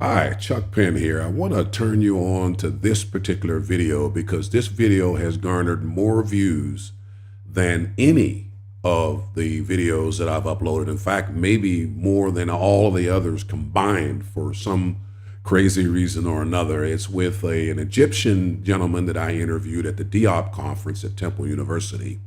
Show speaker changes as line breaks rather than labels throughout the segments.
Hi, Chuck Penn here. I want to turn you on to this particular video because this video has garnered more views than any of the videos that I've uploaded. In fact, maybe more than all of the others combined for some crazy reason or another. It's with an Egyptian gentleman that I interviewed at the Diop conference at Temple University.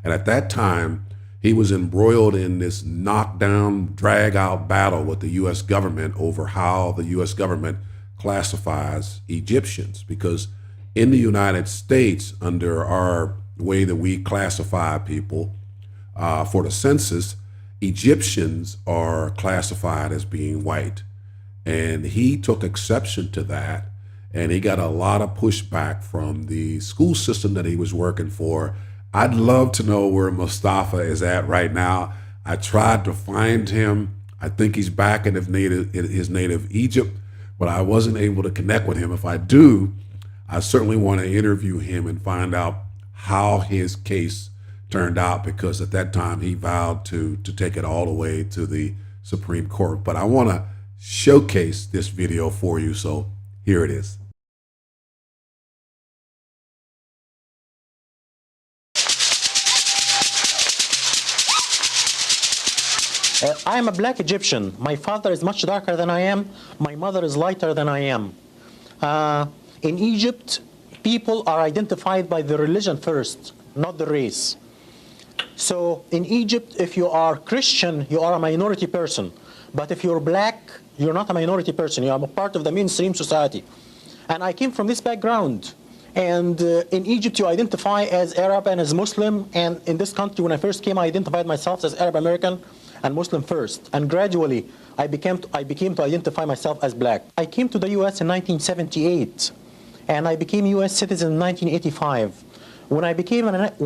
And at that time, he was embroiled in this knockdown, drag out battle with the U.S. government over how the U.S. government classifies Egyptians. Because in the United States, under our way that we classify people for the census, Egyptians are classified as being white. And he took exception to that. And he got a lot of pushback from the school system that he was working for. I'd love to know where Mustafa is at right now. I tried to find him. I think he's back in his native Egypt, but I wasn't able to connect with him. If I do, I certainly want to interview him and find out how his case turned out, because at that time he vowed to take it all the way to the Supreme Court. But I want to showcase this video for you, so here it is.
I am a black Egyptian. My father is much darker than I am. My mother is lighter than I am. In Egypt, people are identified by the religion first, not the race. So in Egypt, if you are Christian, you are a minority person. But if you're black, you're not a minority person. You are a part of the mainstream society. And I came from this background. And in Egypt, you identify as Arab and as Muslim. And in this country, when I first came, I identified myself as Arab American and Muslim first. And gradually, I became to identify myself as black. I came to the US in 1978, and I became a US citizen in 1985. When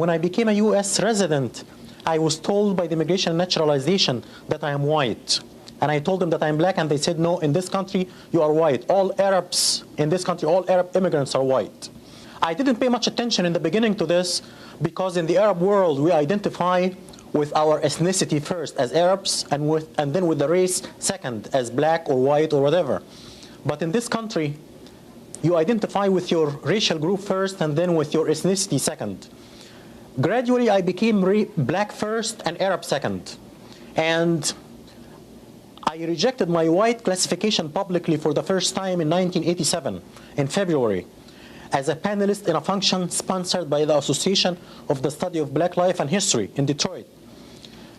I became a US resident, I was told by the Immigration and Naturalization that I am white. And I told them that I'm black, and they said, no, in this country, you are white. All Arabs in this country, all Arab immigrants are white. I didn't pay much attention in the beginning to this, because in the Arab world, we identify with our ethnicity first as Arabs, and then with the race second as black or white or whatever. But in this country, you identify with your racial group first and then with your ethnicity second. Gradually, I became black first and Arab second. And I rejected my white classification publicly for the first time in 1987, in February, as a panelist in a function sponsored by the Association of the Study of Black Life and History in Detroit.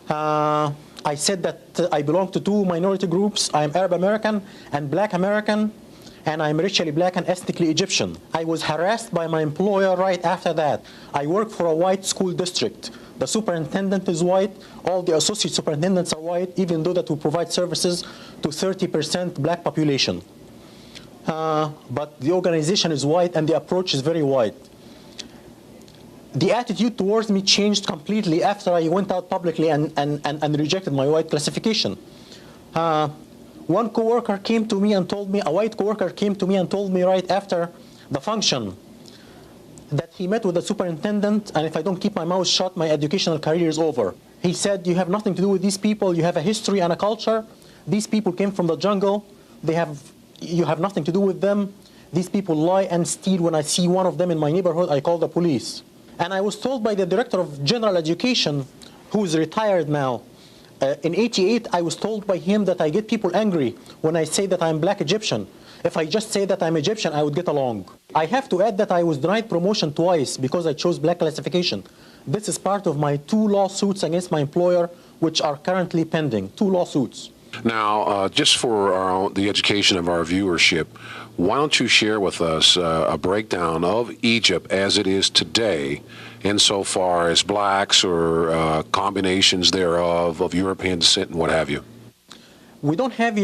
I said that I belong to two minority groups. I am Arab American and Black American, and I'm racially black and ethnically Egyptian. I was harassed by my employer right after that. I work for a white school district. The superintendent is white. All the associate superintendents are white, even though that we provide services to 30% black population. But the organization is white and the approach is very white. The attitude towards me changed completely after I went out publicly and rejected my white classification. One coworker came to me and told me, a white coworker came to me and told me right after the function that he met with the superintendent, and if I don't keep my mouth shut, my educational career is over. He said, you have nothing to do with these people. You have a history and a culture. These people came from the jungle. You have nothing to do with them. These people lie and steal. When I see one of them in my neighborhood, I call the police. And I was told by the director of general education, who is retired now, in '88, I was told by him that I get people angry when I say that I'm black Egyptian. If I just say that I'm Egyptian, I would get along. I have to add that I was denied promotion twice because I chose black classification. This is part of my 2 lawsuits against my employer, which are currently pending, 2 lawsuits.
Now, just for the education of our viewership, why don't you share with us a breakdown of Egypt as it is today, insofar as blacks or combinations thereof of European descent and what have you?
We don't have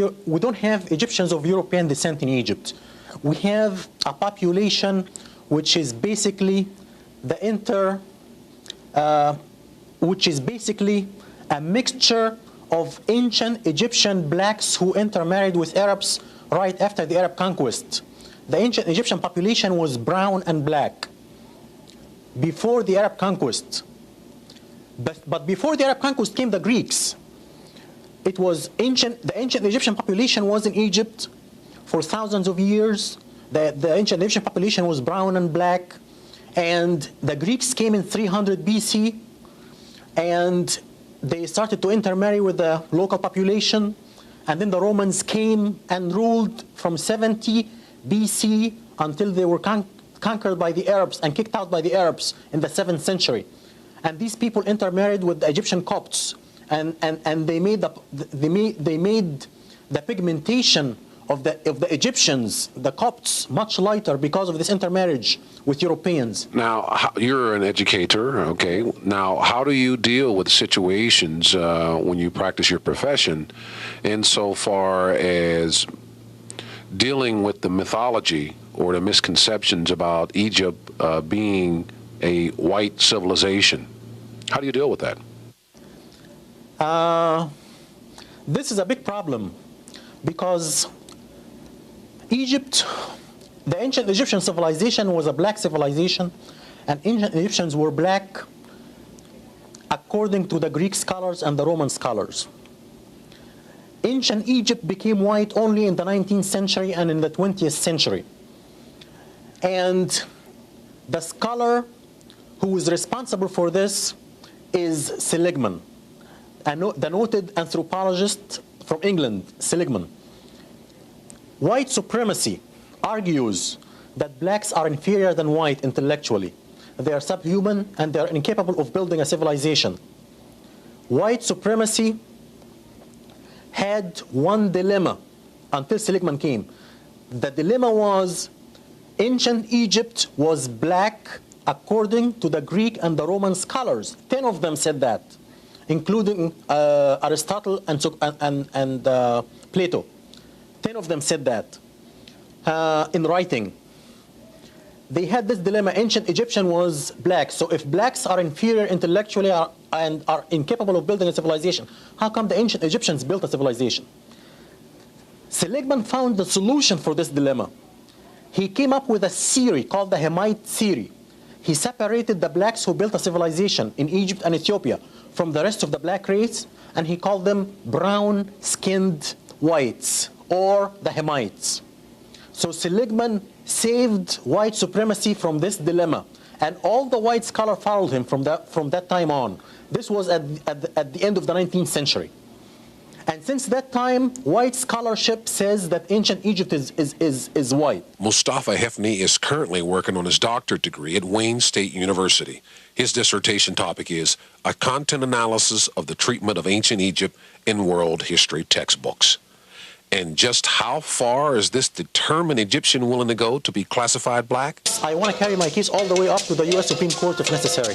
Egyptians of European descent in Egypt. We have a population which is basically a mixture of ancient Egyptian blacks who intermarried with Arabs right after the Arab conquest. The ancient Egyptian population was brown and black before the Arab conquest. But before the Arab conquest came the Greeks. The ancient Egyptian population was in Egypt for thousands of years, the ancient Egyptian population was brown and black, and the Greeks came in 300 BC, and they started to intermarry with the local population, and then the Romans came and ruled from 70 BC until they were conquered by the Arabs and kicked out by the Arabs in the 7th century. And these people intermarried with the Egyptian Copts, and they made the pigmentation of the Egyptians, the Copts, much lighter because of this intermarriage with Europeans.
Now, you're an educator, okay? Now, how do you deal with situations when you practice your profession insofar as dealing with the mythology or the misconceptions about Egypt being a white civilization? How do you deal with that?
This is a big problem because Egypt, the ancient Egyptian civilization was a black civilization, and ancient Egyptians were black according to the Greek scholars and the Roman scholars. Ancient Egypt became white only in the 19th century and in the 20th century. And the scholar who is responsible for this is Seligman, the noted anthropologist from England, Seligman. White supremacy argues that blacks are inferior than white intellectually. They are subhuman and they are incapable of building a civilization. White supremacy had one dilemma until Seligman came. The dilemma was ancient Egypt was black according to the Greek and the Roman scholars. 10 of them said that, including Aristotle and Plato. 10 of them said that in writing. They had this dilemma. Ancient Egyptian was black. So if blacks are inferior intellectually and are incapable of building a civilization, how come the ancient Egyptians built a civilization? Seligman found the solution for this dilemma. He came up with a theory called the Hamite theory. He separated the blacks who built a civilization in Egypt and Ethiopia from the rest of the black race, and he called them brown-skinned whites, or the Hamites. So Seligman saved white supremacy from this dilemma, and all the white scholars followed him from that time on. This was at the end of the 19th century. And since that time, white scholarship says that ancient Egypt is white.
Mustafa Hefny is currently working on his doctorate degree at Wayne State University. His dissertation topic is a content analysis of the treatment of ancient Egypt in world history textbooks. And just how far is this determined Egyptian willing to go to be classified black?
I want to carry my case all the way up to the U.S. Supreme Court if necessary.